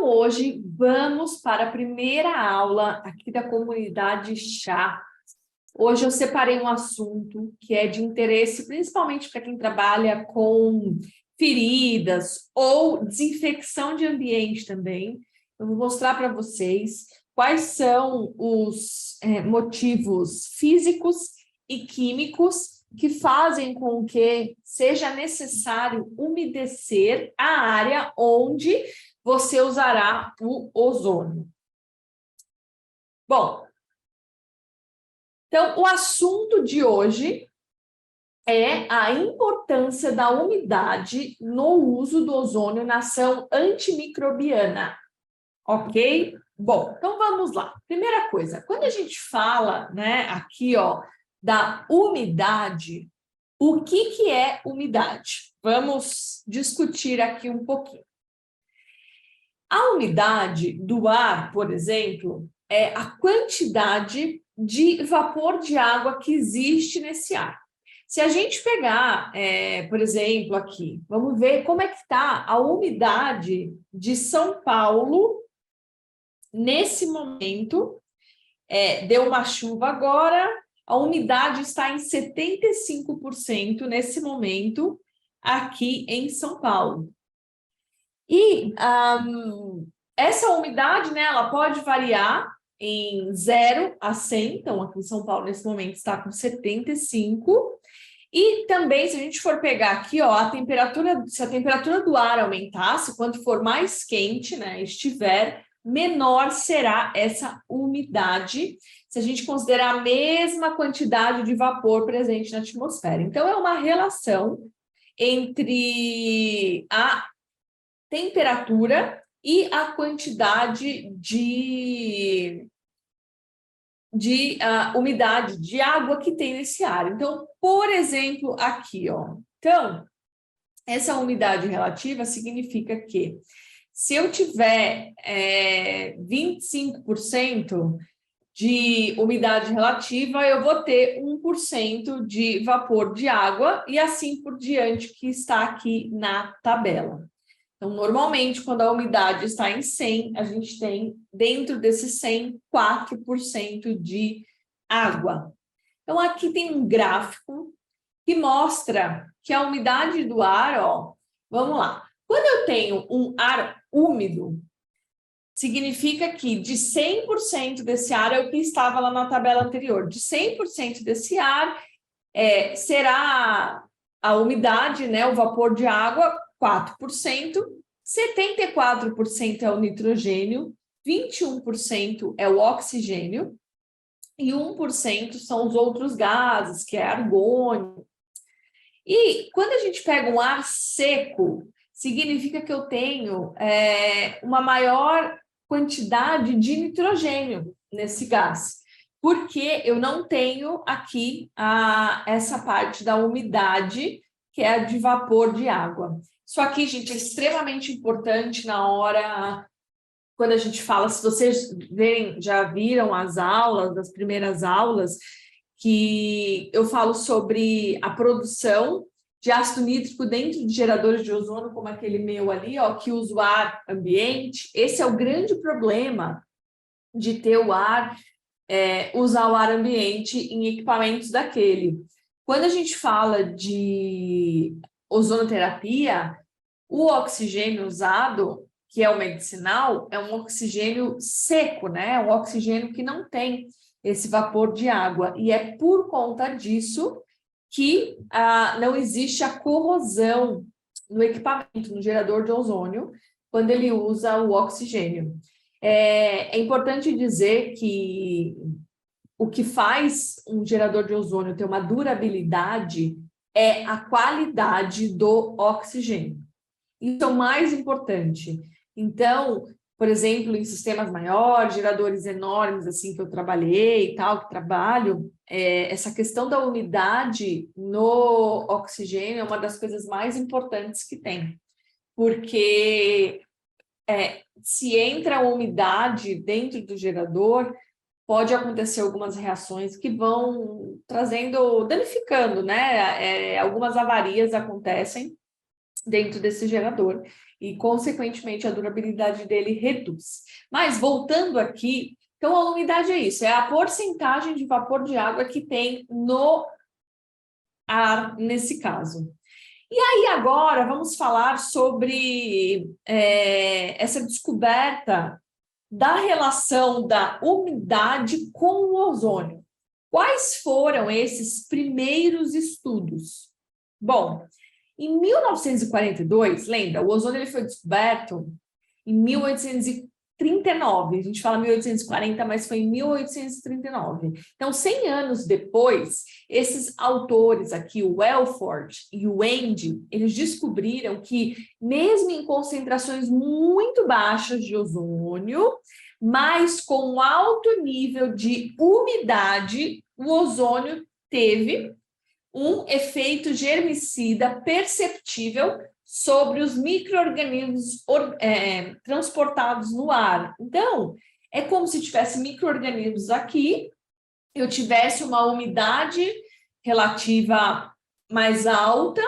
Então, hoje, vamos para a primeira aula aqui da comunidade chá. Hoje eu separei um assunto que é de interesse, principalmente para quem trabalha com feridas ou desinfecção de ambiente também. Eu vou mostrar para vocês quais são os motivos físicos e químicos que fazem com que seja necessário umedecer a área onde você usará o ozônio. Bom, então o assunto de hoje é a importância da umidade no uso do ozônio na ação antimicrobiana, ok? Bom, então vamos lá. Primeira coisa, quando a gente fala, né, aqui, ó, da umidade, o que é umidade? Vamos discutir aqui um pouquinho. A umidade do ar, por exemplo, é a quantidade de vapor de água que existe nesse ar. Se a gente pegar, por exemplo, aqui, vamos ver como é que está a umidade de São Paulo nesse momento. Deu uma chuva agora, a umidade está em 75% nesse momento aqui em São Paulo. E essa umidade, né, ela pode variar em 0 a 100, então aqui em São Paulo nesse momento está com 75, e também se a gente for pegar aqui, ó, se a temperatura do ar aumentasse, quanto for mais quente, né, estiver, menor será essa umidade, se a gente considerar a mesma quantidade de vapor presente na atmosfera. Então é uma relação entre a temperatura e a quantidade de umidade, de água que tem nesse ar. Então, por exemplo, aqui, ó. Então, essa umidade relativa significa que se eu tiver 25% de umidade relativa, eu vou ter 1% de vapor de água e assim por diante, que está aqui na tabela. Então, normalmente, quando a umidade está em 100, a gente tem, dentro desse 100, 4% de água. Então, aqui tem um gráfico que mostra que a umidade do ar, ó, vamos lá. Quando eu tenho um ar úmido, significa que de 100% desse ar é o que estava lá na tabela anterior. De 100% desse ar será a umidade, né, o vapor de água, 4%, 74% é o nitrogênio, 21% é o oxigênio e 1% são os outros gases, que é argônio. E quando a gente pega um ar seco, significa que eu tenho uma maior quantidade de nitrogênio nesse gás, porque eu não tenho aqui essa parte da umidade, que é a de vapor de água. Isso aqui, gente, é extremamente importante na hora, quando a gente fala, se vocês já viram as aulas, as primeiras aulas, que eu falo sobre a produção de ácido nítrico dentro de geradores de ozônio, como aquele meu ali, ó, que usa o ar ambiente. Esse é o grande problema de ter o ar, usar o ar ambiente em equipamentos daquele. Quando a gente fala de ozonoterapia, o oxigênio usado, que é o medicinal, é um oxigênio seco, né? Um oxigênio que não tem esse vapor de água. E é por conta disso que não existe a corrosão no equipamento, no gerador de ozônio, quando ele usa o oxigênio. É importante dizer que o que faz um gerador de ozônio ter uma durabilidade é a qualidade do oxigênio. Isso é o mais importante. Então, por exemplo, em sistemas maiores, geradores enormes, assim, que eu trabalhei e tal, que trabalho, essa questão da umidade no oxigênio é uma das coisas mais importantes que tem. Porque se entra a umidade dentro do gerador, pode acontecer algumas reações que vão danificando, né? Algumas avarias acontecem dentro desse gerador e, consequentemente, a durabilidade dele reduz. Mas, voltando aqui, então a umidade é isso, é a porcentagem de vapor de água que tem no ar, nesse caso. E aí, agora, vamos falar sobre essa descoberta da relação da umidade com o ozônio. Quais foram esses primeiros estudos? Bom, em 1942, lembra, o ozônio ele foi descoberto em 1839. A gente fala 1840, mas foi em 1839. Então, 100 anos depois, esses autores aqui, o Welford e o Endy, eles descobriram que, mesmo em concentrações muito baixas de ozônio, mas com alto nível de umidade, o ozônio teve um efeito germicida perceptível sobre os micro-organismos transportados no ar. Então, é como se tivesse micro-organismos aqui, eu tivesse uma umidade relativa mais alta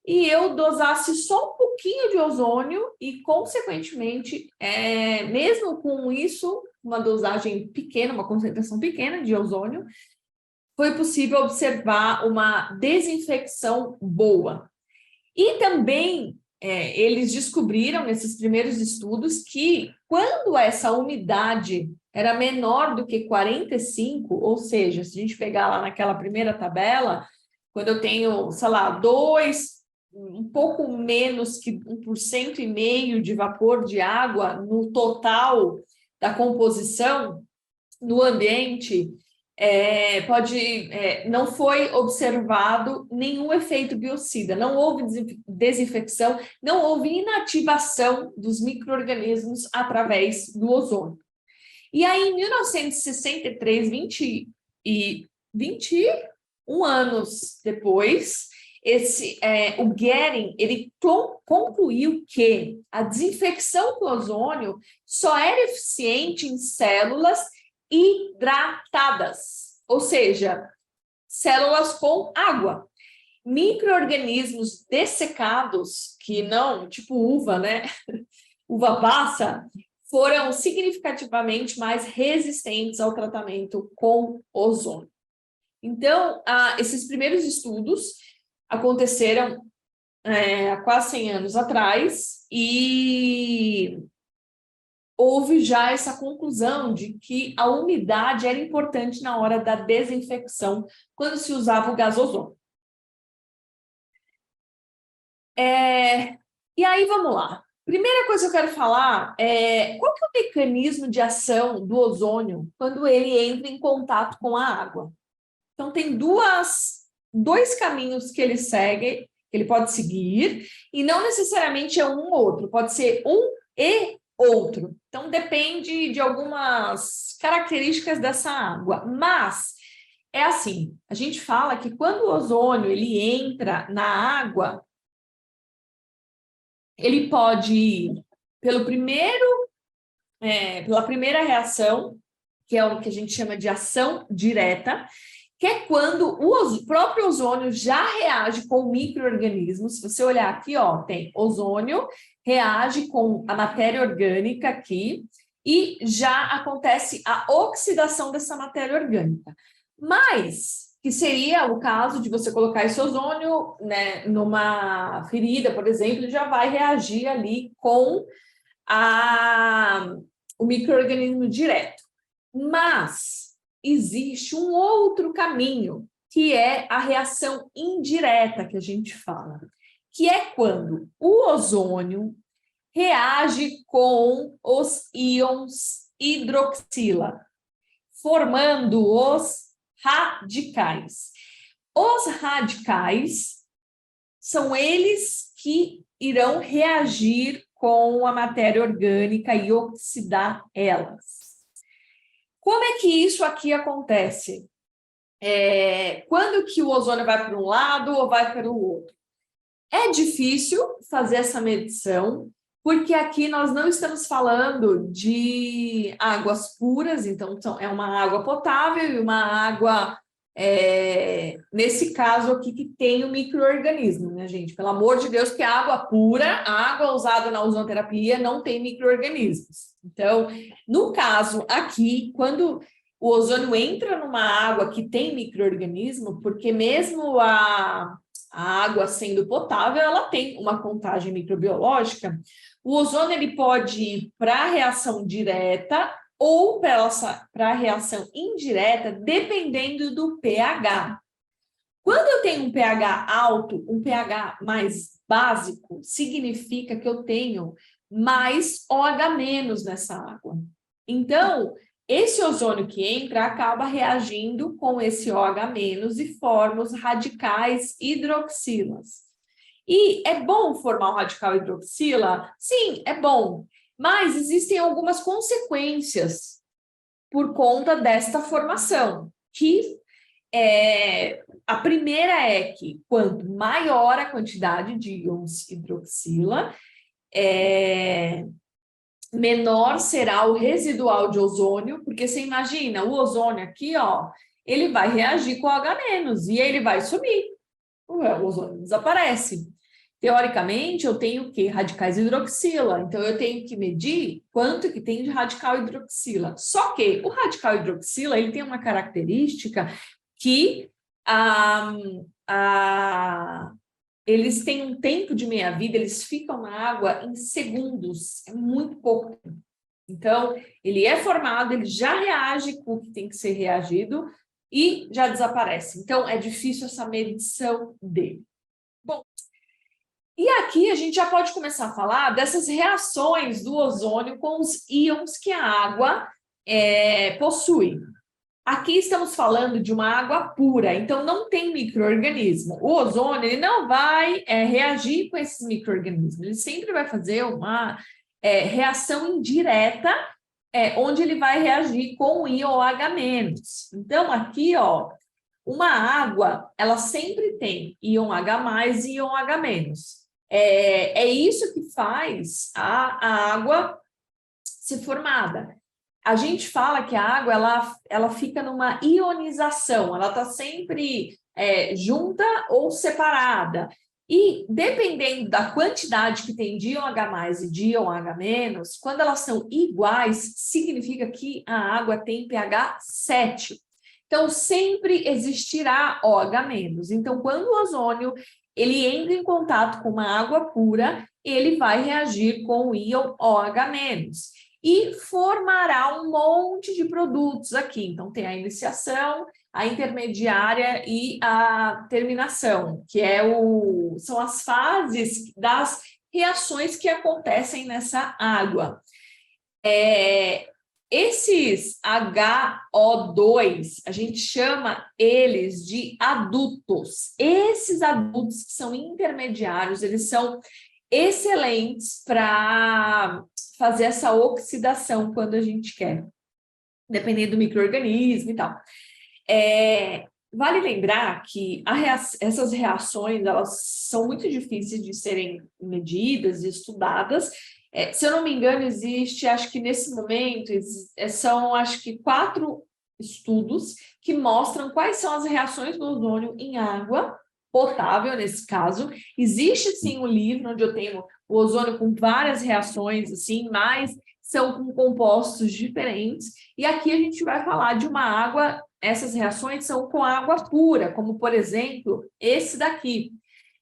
e eu dosasse só um pouquinho de ozônio e, consequentemente, mesmo com isso, uma dosagem pequena, uma concentração pequena de ozônio, foi possível observar uma desinfecção boa. E também eles descobriram nesses primeiros estudos que quando essa umidade era menor do que 45, ou seja, se a gente pegar lá naquela primeira tabela, quando eu tenho, sei lá, um pouco menos que 1,5% de vapor de água no total da composição no ambiente, não foi observado nenhum efeito biocida, não houve desinfecção, não houve inativação dos micro-organismos através do ozônio. E aí, em 1963, 21 anos depois, o Guerin ele concluiu que a desinfecção com ozônio só era eficiente em células hidratadas, ou seja, células com água. Micro-organismos dessecados, que não, tipo uva, né? Uva passa, foram significativamente mais resistentes ao tratamento com ozônio. Então, esses primeiros estudos aconteceram há quase 100 anos atrás e houve já essa conclusão de que a umidade era importante na hora da desinfecção, quando se usava o gás ozônio. E aí, vamos lá. Primeira coisa que eu quero falar é qual que é o mecanismo de ação do ozônio quando ele entra em contato com a água. Então, tem dois caminhos que ele segue, que ele pode seguir, e não necessariamente é um ou outro, pode ser um e outro. Então, depende de algumas características dessa água. Mas, é assim, a gente fala que quando o ozônio ele entra na água, ele pode ir pela primeira reação, que é o que a gente chama de ação direta, que é quando o próprio ozônio já reage com micro-organismos. Se você olhar aqui, ó, tem ozônio, reage com a matéria orgânica aqui, e já acontece a oxidação dessa matéria orgânica. Mas, que seria o caso de você colocar esse ozônio, né, numa ferida, por exemplo, ele já vai reagir ali com o micro-organismo direto. Mas existe um outro caminho, que é a reação indireta que a gente fala, que é quando o ozônio reage com os íons hidroxila, formando os radicais. Os radicais são eles que irão reagir com a matéria orgânica e oxidar elas. Como é que isso aqui acontece? Quando que o ozônio vai para um lado ou vai para o outro? É difícil fazer essa medição, porque aqui nós não estamos falando de águas puras, então é uma água potável e uma água nesse caso aqui que tem o micro-organismo, né, gente? Pelo amor de Deus, que a água pura, a água usada na ozonoterapia não tem micro-organismos. Então, no caso aqui, quando o ozônio entra numa água que tem micro-organismo, porque mesmo a água sendo potável, ela tem uma contagem microbiológica, o ozônio ele pode ir para a reação direta ou para a reação indireta, dependendo do pH. Quando eu tenho um pH alto, um pH mais básico, significa que eu tenho mais OH- nessa água. Então, esse ozônio que entra acaba reagindo com esse OH- e forma os radicais hidroxilas. E é bom formar um radical hidroxila? Sim, é bom. Mas existem algumas consequências por conta desta formação, que a primeira é que quanto maior a quantidade de íons hidroxila, menor será o residual de ozônio, porque você imagina, o ozônio aqui, ó, ele vai reagir com o H- e ele vai sumir, o ozônio desaparece. Teoricamente, eu tenho o quê? Radicais hidroxila. Então, eu tenho que medir quanto que tem de radical hidroxila. Só que o radical hidroxila, ele tem uma característica que eles têm um tempo de meia-vida, eles ficam na água em segundos, é muito pouco tempo. Então, ele é formado, ele já reage com o que tem que ser reagido e já desaparece. Então, é difícil essa medição dele. Bom, e aqui a gente já pode começar a falar dessas reações do ozônio com os íons que a água possui. Aqui estamos falando de uma água pura, então não tem micro-organismo. O ozônio ele não vai reagir com esses micro-organismos, ele sempre vai fazer uma reação indireta, onde ele vai reagir com o íon H-. Então, aqui, ó, uma água, ela sempre tem íon H+, e íon H-. É isso que faz a água ser formada. A gente fala que a água ela fica numa ionização, ela está sempre junta ou separada. E dependendo da quantidade que tem de íon H+ e de íon H-, quando elas são iguais, significa que a água tem pH 7. Então, sempre existirá OH-. Então, quando o ozônio ele entra em contato com uma água pura, ele vai reagir com o íon OH- e formará um monte de produtos aqui. Então, tem a iniciação, a intermediária e a terminação, que são as fases das reações que acontecem nessa água. Esses HO2, a gente chama eles de adutos. Esses adutos que são intermediários, eles são excelentes para fazer essa oxidação quando a gente quer, dependendo do micro-organismo e tal. Vale lembrar que essas reações elas são muito difíceis de serem medidas e estudadas. Se eu não me engano, existe, acho que nesse momento, são acho que 4 estudos que mostram quais são as reações do ozônio em água potável, nesse caso. Existe sim um livro onde eu tenho o ozônio com várias reações, assim, mas são com compostos diferentes. E aqui a gente vai falar de uma água, essas reações são com água pura, como, por exemplo, esse daqui.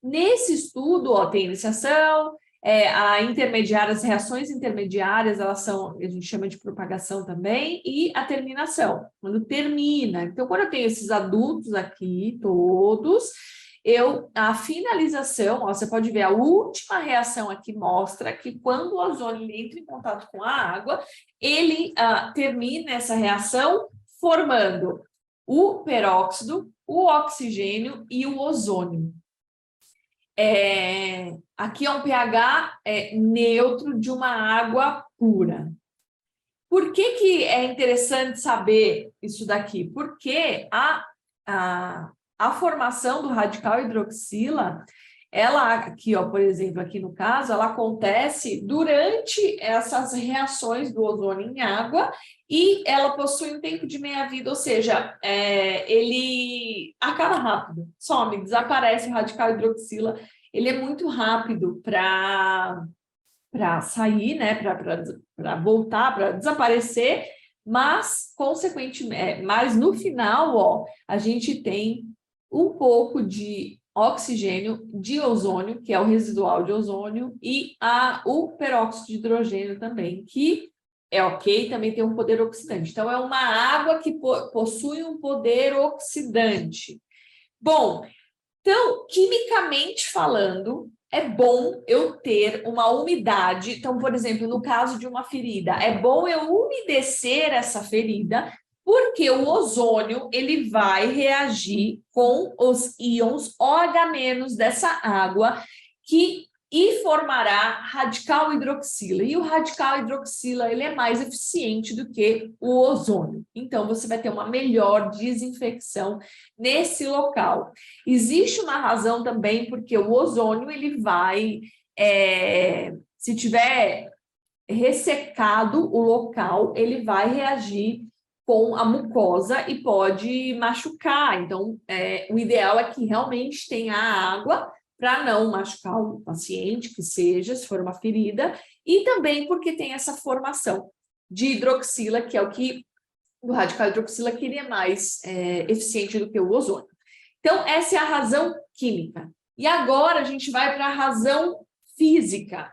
Nesse estudo, ó, tem iniciação, a intermediária, as reações intermediárias, elas são, a gente chama de propagação também, e a terminação, quando termina. Então, quando eu tenho esses adultos aqui, todos, a finalização, ó, você pode ver, a última reação aqui mostra que quando o ozônio entra em contato com a água, ele termina essa reação formando o peróxido, o oxigênio e o ozônio. Aqui é um pH neutro de uma água pura. Por que é interessante saber isso daqui? Porque a formação do radical hidroxila, ela aqui, ó, por exemplo, aqui no caso, ela acontece durante essas reações do ozônio em água e ela possui um tempo de meia-vida, ou seja, ele acaba rápido, some, desaparece o radical hidroxila, ele é muito rápido para sair, né, para voltar, para desaparecer, mas, consequentemente, mas no final, ó, a gente tem um pouco de oxigênio, de ozônio, que é o residual de ozônio, e o peróxido de hidrogênio também, que é ok, também tem um poder oxidante. Então, é uma água que possui um poder oxidante. Bom, então, quimicamente falando, é bom eu ter uma umidade. Então, por exemplo, no caso de uma ferida, é bom eu umedecer essa ferida, porque o ozônio ele vai reagir com os íons OH- dessa água e formará radical hidroxila. E o radical hidroxila ele é mais eficiente do que o ozônio. Então, você vai ter uma melhor desinfecção nesse local. Existe uma razão também porque o ozônio ele vai, se tiver ressecado o local, ele vai reagir com a mucosa e pode machucar. Então, o ideal é que realmente tenha água para não machucar o paciente, que seja, se for uma ferida, e também porque tem essa formação de hidroxila, que é o que do radical hidroxila, que ele é mais eficiente do que o ozônio. Então, essa é a razão química. E agora a gente vai para a razão física.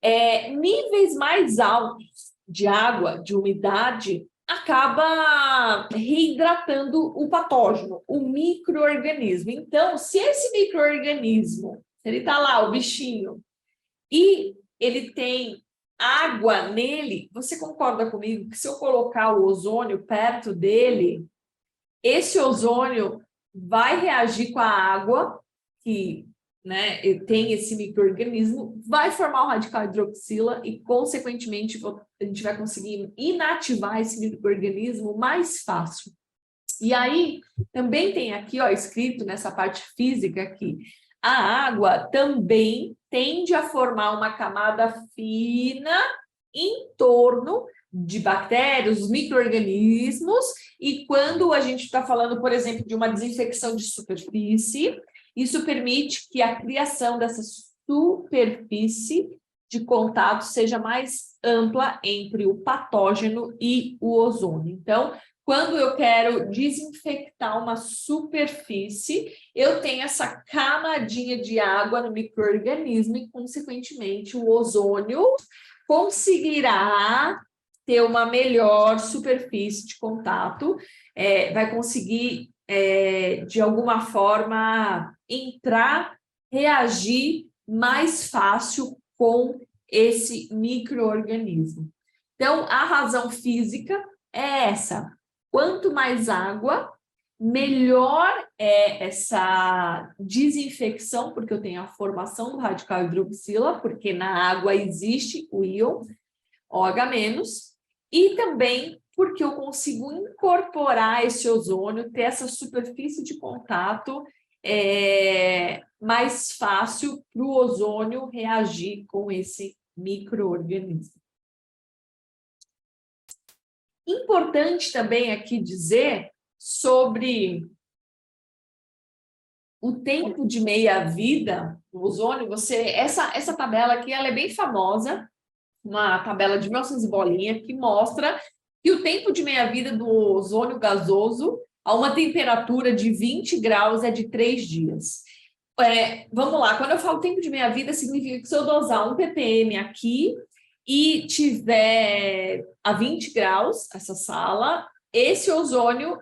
Níveis mais altos de água, de umidade, acaba reidratando o patógeno, o micro-organismo. Então, se esse micro-organismo, ele está lá, o bichinho, e ele tem água nele, você concorda comigo que se eu colocar o ozônio perto dele, esse ozônio vai reagir com a água, que, né, tem esse micro-organismo, vai formar o radical hidroxila e, consequentemente, a gente vai conseguir inativar esse micro-organismo mais fácil. E aí, também tem aqui, ó, escrito nessa parte física aqui, a água também tende a formar uma camada fina em torno de bactérias, os micro-organismos, e quando a gente está falando, por exemplo, de uma desinfecção de superfície, isso permite que a criação dessa superfície de contato seja mais ampla entre o patógeno e o ozônio. Então, quando eu quero desinfectar uma superfície, eu tenho essa camadinha de água no micro-organismo e, consequentemente, o ozônio conseguirá ter uma melhor superfície de contato, vai conseguir, de alguma forma, entrar, reagir mais fácil com esse micro-organismo. Então, a razão física é essa. Quanto mais água, melhor é essa desinfecção, porque eu tenho a formação do radical hidroxila, porque na água existe o íon OH-, e também porque eu consigo incorporar esse ozônio, ter essa superfície de contato mais fácil para o ozônio reagir com esse micro-organismo. Importante também aqui dizer sobre o tempo de meia-vida do ozônio. Essa tabela aqui ela é bem famosa, uma tabela de 1900 bolinha, que mostra que o tempo de meia-vida do ozônio gasoso a uma temperatura de 20 graus é de 3 dias. Vamos lá, quando eu falo tempo de meia-vida, significa que se eu dosar 1 ppm aqui e tiver a 20 graus essa sala, esse ozônio,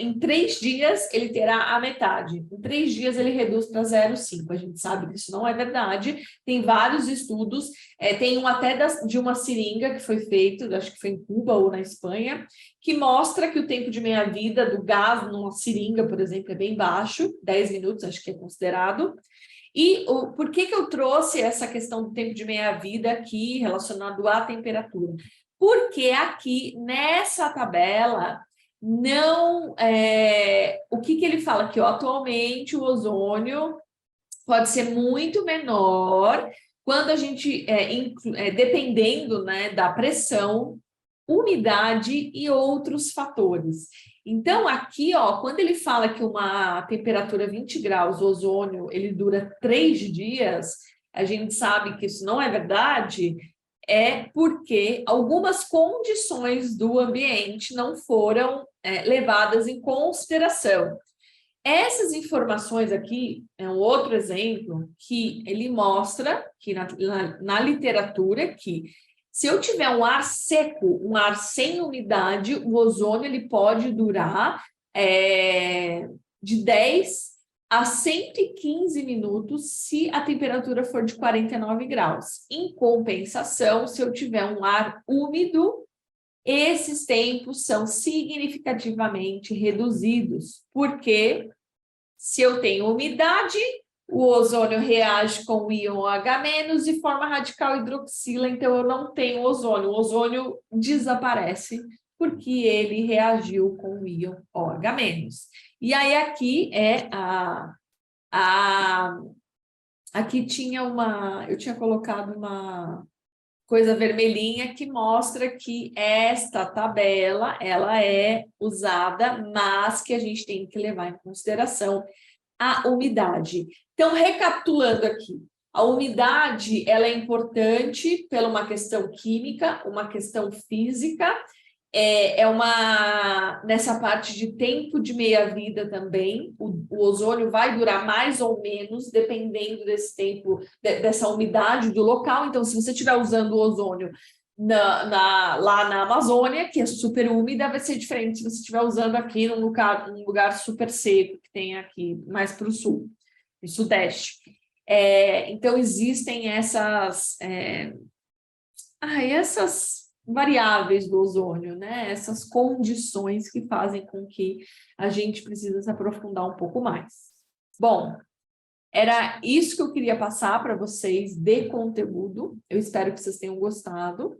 em 3 dias, ele terá a metade. Em 3 dias, ele reduz para 0,5. A gente sabe que isso não é verdade. Tem vários estudos. Tem um até de uma seringa que foi feito, acho que foi em Cuba ou na Espanha, que mostra que o tempo de meia-vida do gás numa seringa, por exemplo, é bem baixo, 10 minutos, acho que é considerado. E por que eu trouxe essa questão do tempo de meia-vida aqui relacionado à temperatura? Porque aqui, nessa tabela, não... o que ele fala aqui? Ó, atualmente, o ozônio pode ser muito menor quando a gente, dependendo, né, da pressão, umidade e outros fatores. Então, aqui, ó, quando ele fala que uma temperatura 20 graus, o ozônio, ele dura 3 dias, a gente sabe que isso não é verdade, é porque algumas condições do ambiente não foram levadas em consideração. Essas informações aqui é um outro exemplo que ele mostra que na literatura que se eu tiver um ar seco, um ar sem umidade, o ozônio ele pode durar de 10 a 115 minutos se a temperatura for de 49 graus. Em compensação, se eu tiver um ar úmido, esses tempos são significativamente reduzidos, porque se eu tenho umidade, o ozônio reage com o íon H- e forma radical hidroxila, então eu não tenho ozônio. O ozônio desaparece porque ele reagiu com o íon OH-. E aí aqui aqui tinha eu tinha colocado uma coisa vermelhinha que mostra que esta tabela, ela é usada, mas que a gente tem que levar em consideração a umidade. Então, recapitulando aqui, a umidade, ela é importante pela uma questão química, uma questão física, nessa parte de tempo de meia-vida também, o ozônio vai durar mais ou menos, dependendo desse tempo, dessa umidade do local. Então, se você estiver usando o ozônio lá na Amazônia, que é super úmida, vai ser diferente se você estiver usando aqui num lugar super seco, que tem aqui mais para o sul, no sudeste. Então, existem essas variáveis do ozônio, né? Essas condições que fazem com que a gente precisa se aprofundar um pouco mais. Bom, era isso que eu queria passar para vocês de conteúdo. Eu espero que vocês tenham gostado.